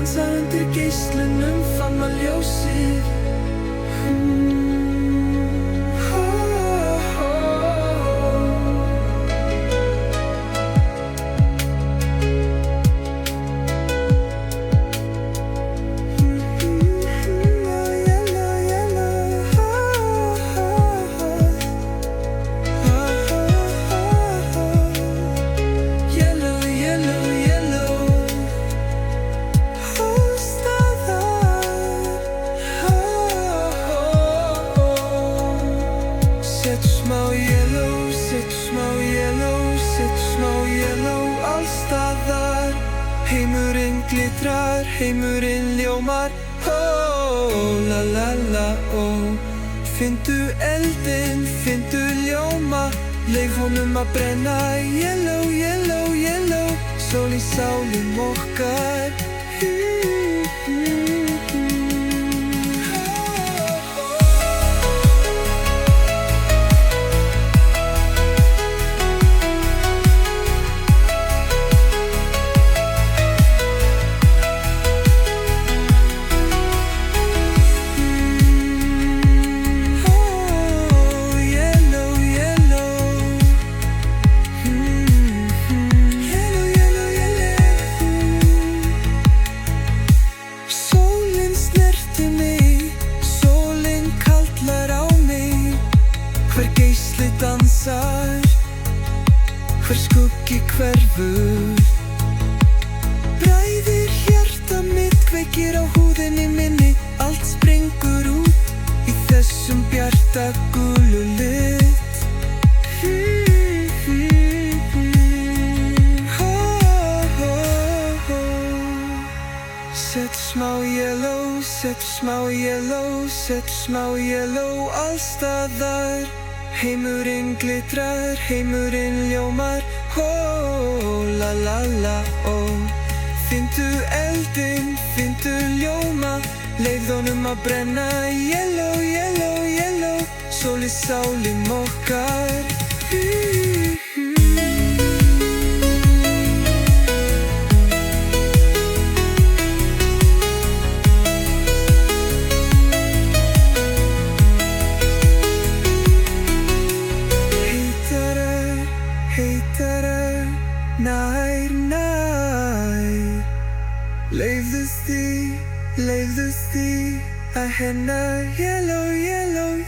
dansar undir geislunum, fann maður ljósið. Heimurinn glitrar, heimurinn ljómar, la la la, Fyndu eldinn, fyndu ljóma, leif honum að brenna, yellow, yellow, yellow, sól í sálum okkar. Dansar, hver skuggi hverfur, bræðir hjarta mitt, kveikir á húðinni minni, allt springur út í þessum bjarta gulu lit. Settu smá yellow, settu smá yellow, settu smá yellow allstaðar. Heimurinn glitrar, heimurinn ljómar, la la la, Fyndu eldinn, fyndu ljóma, leif honum að brenna, yellow, yellow, yellow, sól í sálum okkar. Heitara, nær, nær, leifðu því að hennar, yellow, yellow,